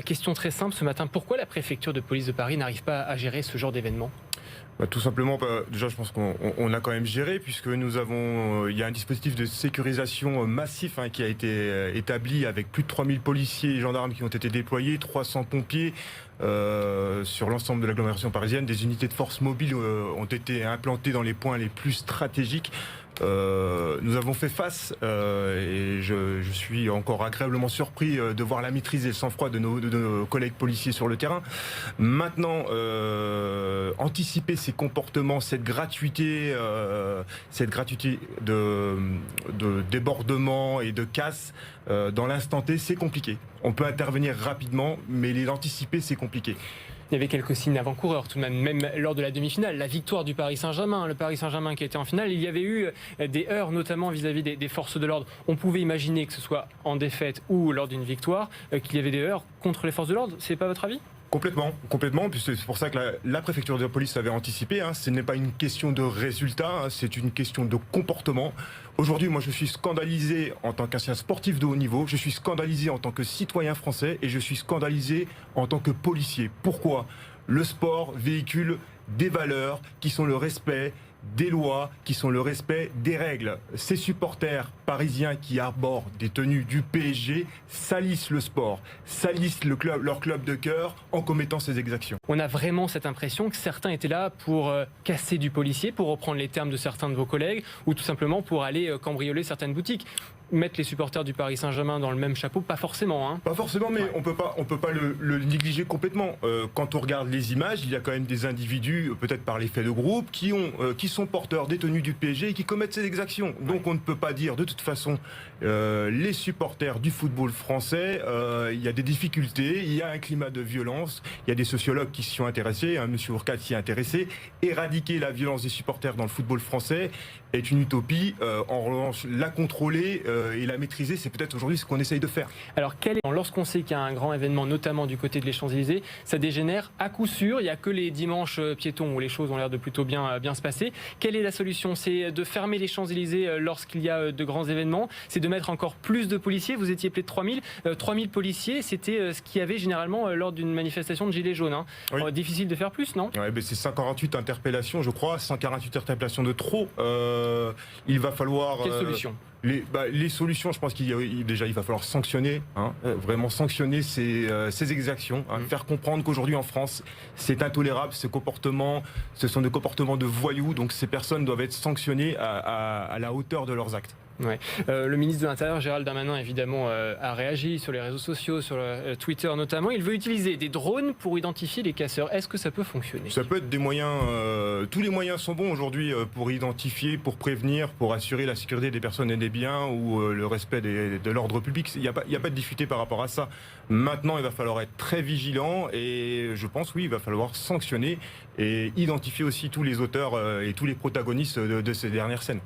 Question très simple ce matin, pourquoi la préfecture de police de Paris n'arrive pas à gérer ce genre d'événement ? Tout simplement, déjà je pense qu'on a quand même géré, puisque il y a un dispositif de sécurisation massif qui a été établi avec plus de 3000 policiers et gendarmes qui ont été déployés, 300 pompiers sur l'ensemble de l'agglomération parisienne. Des unités de force mobiles ont été implantées dans les points les plus stratégiques. Nous avons fait face et je suis encore agréablement surpris de voir la maîtrise et le sang-froid de nos collègues policiers sur le terrain. Maintenant, anticiper ces comportements, cette gratuité de débordement et de casse dans l'instant T, c'est compliqué. On peut intervenir rapidement, mais les anticiper, c'est compliqué. Il y avait quelques signes avant-coureurs tout de même lors de la demi-finale, la victoire du Paris Saint-Germain, le Paris Saint-Germain qui était en finale, il y avait eu des heurts notamment vis-à-vis des forces de l'ordre. On pouvait imaginer que ce soit en défaite ou lors d'une victoire, qu'il y avait des heurts contre les forces de l'ordre. C'est pas votre avis ? Complètement, puisque c'est pour ça que la préfecture de police avait anticipé. Ce n'est pas une question de résultat, c'est une question de comportement. Aujourd'hui, moi, je suis scandalisé en tant qu'ancien sportif de haut niveau, je suis scandalisé en tant que citoyen français et je suis scandalisé en tant que policier. Pourquoi ? Le sport véhicule des valeurs qui sont le respect des lois, qui sont le respect des règles. Ces supporters parisiens qui arborent des tenues du PSG salissent le sport, salissent leur club de cœur en commettant ces exactions. On a vraiment cette impression que certains étaient là pour casser du policier, pour reprendre les termes de certains de vos collègues, ou tout simplement pour aller cambrioler certaines boutiques. Mettre les supporters du Paris Saint-Germain dans le même chapeau, pas forcément. Pas forcément, mais on peut pas le négliger complètement. Quand on regarde les images, il y a quand même des individus, peut-être par l'effet de groupe, qui sont porteurs des tenues du PSG et qui commettent ces exactions. Donc on ne peut pas dire de toute façon les supporters du football français, il y a des difficultés, il y a un climat de violence, il y a des sociologues qui s'y sont intéressés, Monsieur Ourcade s'y est intéressé. Éradiquer la violence des supporters dans le football français est une utopie. En revanche, la contrôler et la maîtriser, c'est peut-être aujourd'hui ce qu'on essaye de faire. Alors, lorsqu'on sait qu'il y a un grand événement, notamment du côté de les Champs-Élysées, ça dégénère à coup sûr. Il n'y a que les dimanches piétons où les choses ont l'air de plutôt bien se passer. Quelle est la solution ? C'est de fermer les Champs-Élysées lorsqu'il y a de grands événements. C'est de mettre encore plus de policiers. Vous étiez plus de 3000. 3000 policiers, c'était ce qu'il y avait généralement lors d'une manifestation de Gilets jaunes. Oui. Difficile de faire plus, non ? Ouais, c'est 148 interpellations, je crois, 148 interpellations de trop. Il va falloir... Quelle solution ? Les solutions, je pense il va falloir sanctionner, vraiment sanctionner ces exactions, faire comprendre qu'aujourd'hui en France, c'est intolérable, ce sont des comportements de voyous, donc ces personnes doivent être sanctionnées à la hauteur de leurs actes. Ouais. Le ministre de l'Intérieur, Gérald Darmanin, évidemment, a réagi sur les réseaux sociaux, sur Twitter notamment. Il veut utiliser des drones pour identifier les casseurs. Est-ce que ça peut fonctionner ? Ça peut être des moyens, tous les moyens sont bons aujourd'hui pour identifier, pour prévenir, pour assurer la sécurité des personnes et des biens ou le respect de l'ordre public. Il n'y a pas de difficulté par rapport à ça. Maintenant, il va falloir être très vigilant et je pense, oui, il va falloir sanctionner et identifier aussi tous les auteurs et tous les protagonistes de ces dernières scènes.